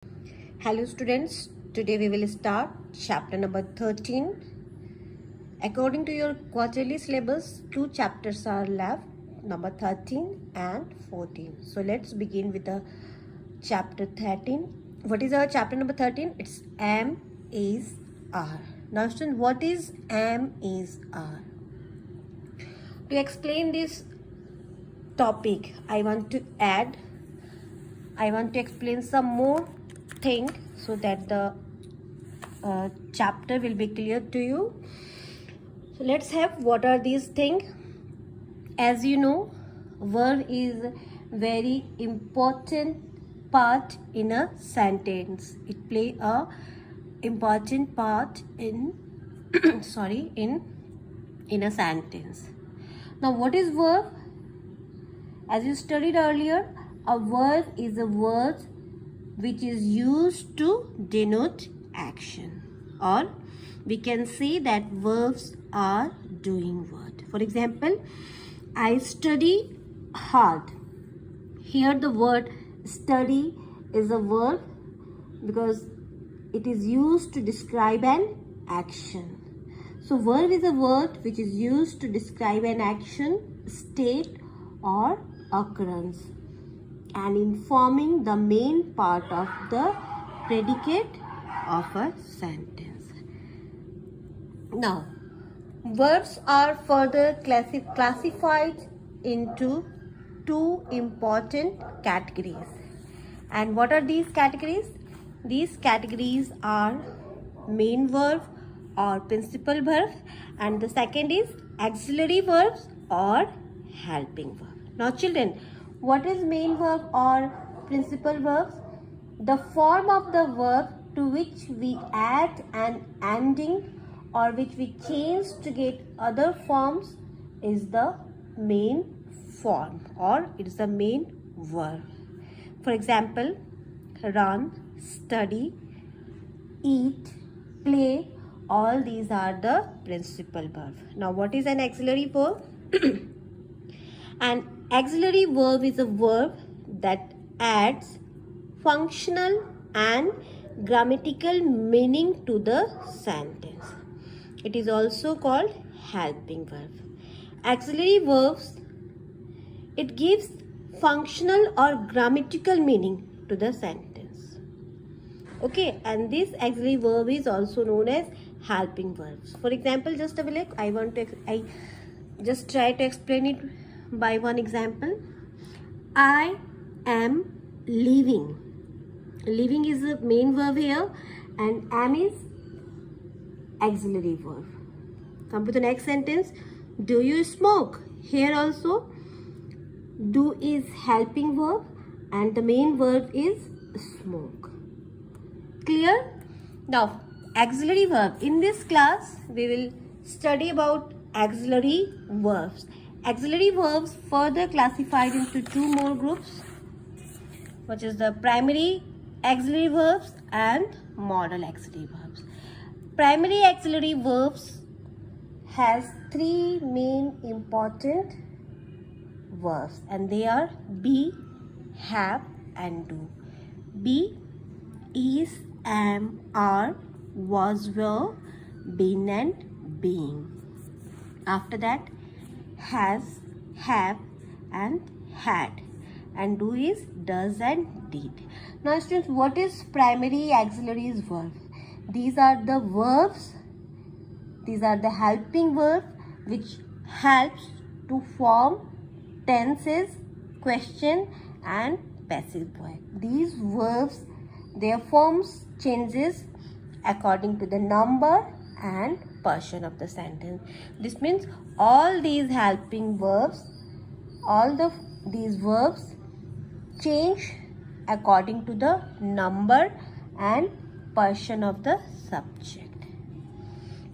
Hello students, today we will start chapter number 13. According to your quarterly syllabus, two chapters are left, number 13 and 14. So let's begin with the chapter 13. What is our chapter number 13? It's M is R. Now student, what is M is R? To explain this topic, I want to explain some more thing so that the chapter will be clear to you. So let's have what are these things. As you know, verb is very important part in a sentence. It play a important part in in a sentence. Now what is verb? As you studied earlier, a verb is a word which is used to denote action, or we can say that verbs are doing word. For example, I study hard. Here the word study is a verb because it is used to describe an action. So verb is a word which is used to describe an action, state or occurrence, and informing the main part of the predicate of a sentence. Now, verbs are further classified into two important categories. And what are these categories? These categories are main verb or principal verb, and the second is auxiliary verbs or helping verb. Now children, what is main verb or principal verbs? The form of the verb to which we add an ending or which we change to get other forms is the main form, or it is the main verb. For example, run, study, eat, play, all these are the principal verb. Now what is an auxiliary verb? An auxiliary verb is a verb that adds functional and grammatical meaning to the sentence. It is also called helping verb. Auxiliary verbs, it gives functional or grammatical meaning to the sentence. Okay, and this auxiliary verb is also known as helping verbs. For example, just a minute, I just try to explain it by one example. I am living. Living is the main verb here, and am is auxiliary verb. Come to the next sentence. Do you smoke? Here also do is helping verb and the main verb is smoke. Clear? Now auxiliary verb. In this class we will study about auxiliary verbs. Auxiliary verbs further classified into two more groups, which is the primary auxiliary verbs and modal auxiliary verbs. Primary auxiliary verbs has three main important verbs, and they are be, have and do. Be, is, am, are, was, were, been and being. After that, has, have and had, and do is does and did. Now students, what is primary auxiliaries verb? These are the verbs, these are the helping verbs which helps to form tenses, question and passive voice. These verbs, their forms changes according to the number and portion of the sentence. This means all these helping verbs, these verbs change according to the number and portion of the subject.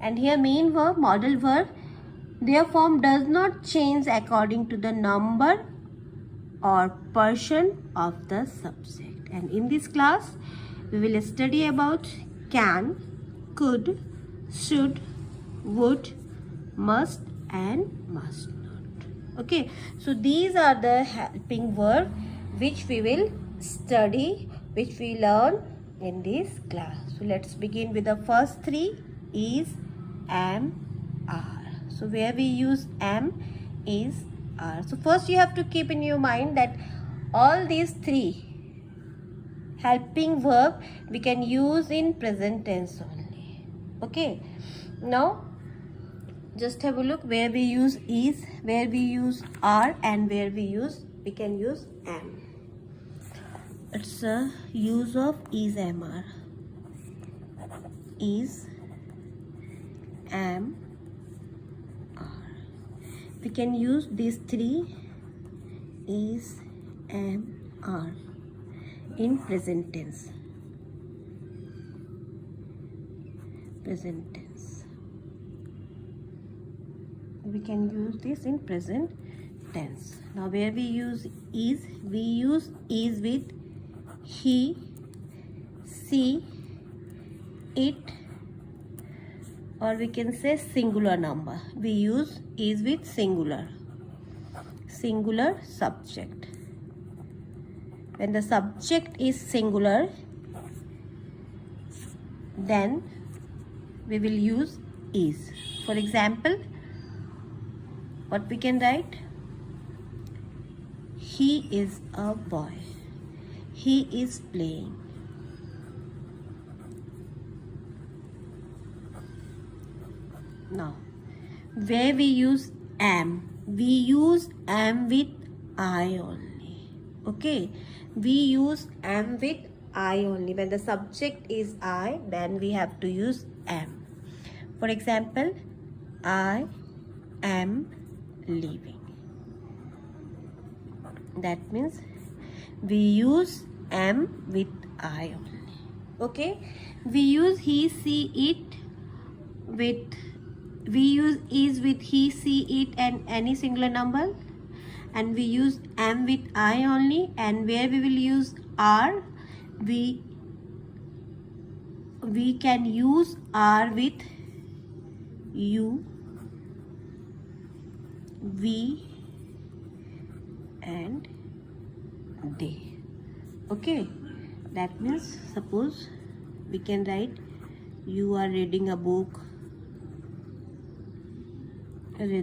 And here main verb, modal verb, their form does not change according to the number or portion of the subject. And in this class we will study about can, could, should, would, must and must not. Okay, so these are the helping verb which we will study, which we learn in this class. So let's begin with the first three: is, am, are. So where we use am, is, are. So first you have to keep in your mind that all these three helping verb we can use in present tense only. Okay, now just have a look where we use is, where we use are, and where we can use am. It's a use of is, am, are. Is, am, are. We can use these three: is, am, are in present tense. Present tense. We can use this in present tense. Now where we use is, we use is with he, she, it, or we can say singular number. We use is with singular subject. When the subject is singular, then we will use is. For example, what we can write? He is a boy. He is playing. Now, where we use am, we use am with I only. Okay, we use am with I only. When the subject is I, then we have to use am. For example, I am leaving. That means we use am with I only. Okay, we use he, she, it with, we use is with he, she, it and any singular number, and we use am with I only. And where we will use are, we can use are with you, we, and they. Okay, that means suppose we can write you are reading a book, we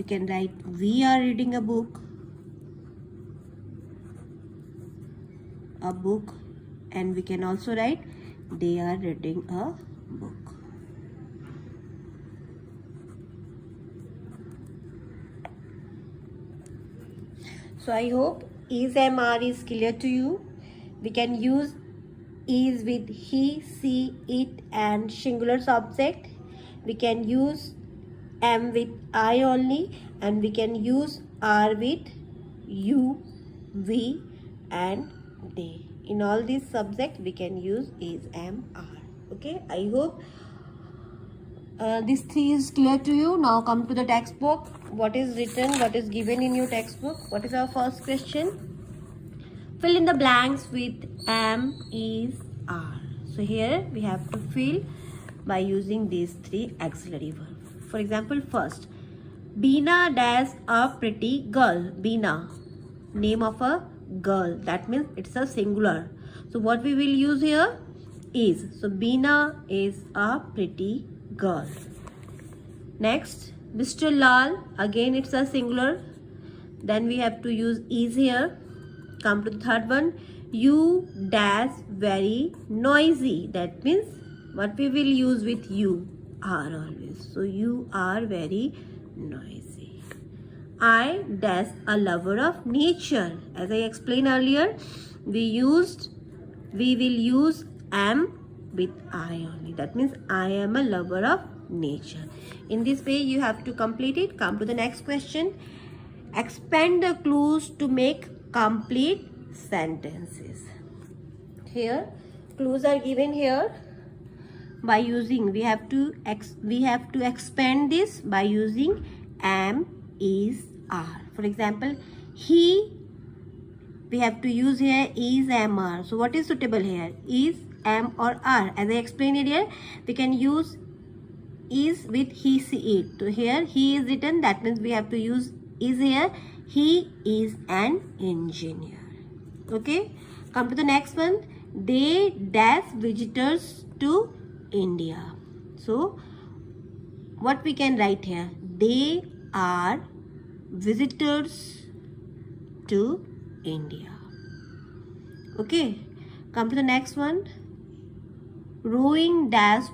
can write we are reading a book, and we can also write they are reading a book. So I hope is, am, are is clear to you. We can use is with he, she, it and singular subject. We can use am with I only, and we can use are with you, we and they. In all these subjects we can use is, am, are. Okay, I hope this three is clear to you. Now come to the textbook. What is written, what is given in your textbook? What is our first question? Fill in the blanks with am, is, are. So here we have to fill by using these three auxiliary verbs. For example, first, Beena dash a pretty girl. Beena, name of a girl. That means it's a singular. So what we will use here? Is. So Beena is a pretty girl. Next, Mr. Lal, again it's a singular. Then we have to use is here. Come to the third one. You dash very noisy. That means what we will use with you? Are always. So you are very noisy. I dash a lover of nature. As I explained earlier, we will use am with I only. That means I am a lover of nature. In this way you have to complete it. Come to the next question. Expand the clues to make complete sentences. Here clues are given here by using, we have to expand this by using am, is, are. For example, he, we have to use here is, am, are. So what is suitable here? Is, am or are. As I explained earlier, we can use is with he, she, it. So here he is written, that means we have to use is here. He is an engineer. Okay, come to the next one. They dash visitors to India. So what we can write here? They are visitors to India. Okay, come to the next one. Rowing dash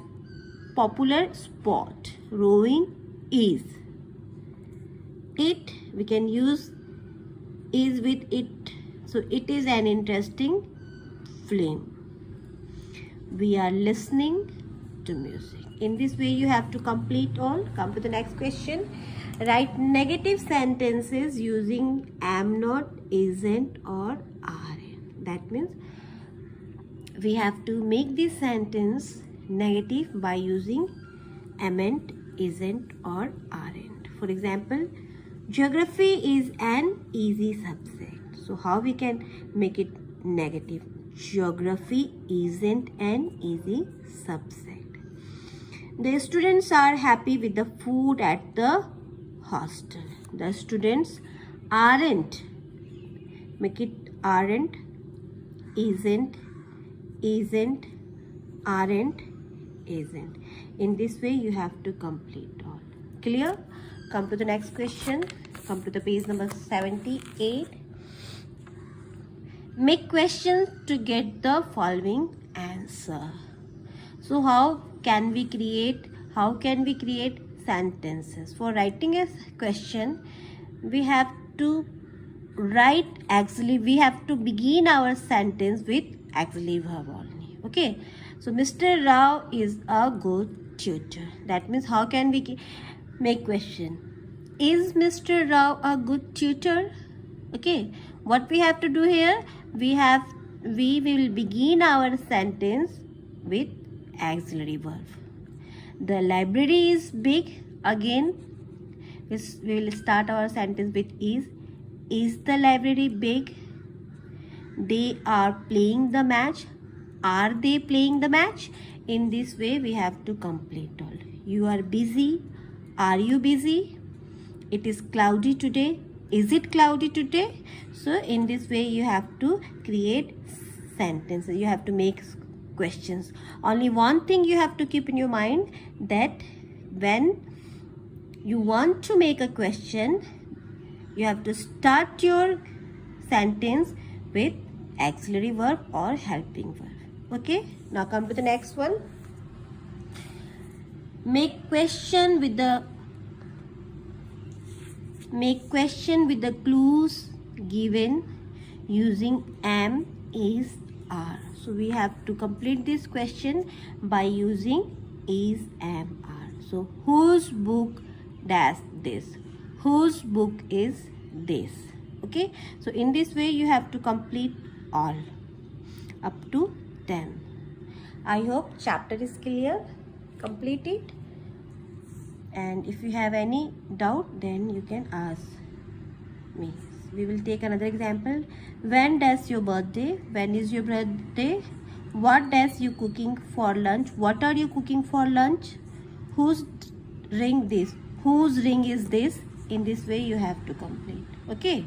popular sport. Rowing is. It, we can use is with it. So it is an interesting film. We are listening to music. In this way you have to complete all. Come to the next question. Write negative sentences using am not, isn't or aren't. That means we have to make this sentence negative by using amn't, isn't or aren't. For example, geography is an easy subject. So how we can make it negative? Geography isn't an easy subject. The students are happy with the food at the hostel. The students aren't. Make it aren't, isn't, aren't, isn't. In this way you have to complete all. Clear? Come to the next question. Come to the page number 78. Make questions to get the following answer. So how can we create sentences? For writing a question, we have to write auxiliary. We have to begin our sentence with auxiliary verb only. Okay. So Mr. Rao is a good tutor. That means how can we make question? Is Mr. Rao a good tutor? Okay. What we have to do here? We will begin our sentence with auxiliary verb. The library is big. Again, we will start our sentence with is. Is the library big? They are playing the match. Are they playing the match? In this way, we have to complete all. You are busy. Are you busy? It is cloudy today. Is it cloudy today? So in this way you have to create sentences. You have to make questions. Only one thing you have to keep in your mind, that when you want to make a question, you have to start your sentence with auxiliary verb or helping verb. Okay, now come to the next one. Make question with the clues given using am, is, are. So we have to complete this question by using is, am, are. So whose book does this? Whose book is this? Okay, so in this way you have to complete all up to 10. I hope chapter is clear. Complete it. And if you have any doubt, then you can ask me. We will take another example. When does your birthday? When is your birthday? What does you cooking for lunch? What are you cooking for lunch? Whose ring this? Whose ring is this? In this way you have to complete. Okay.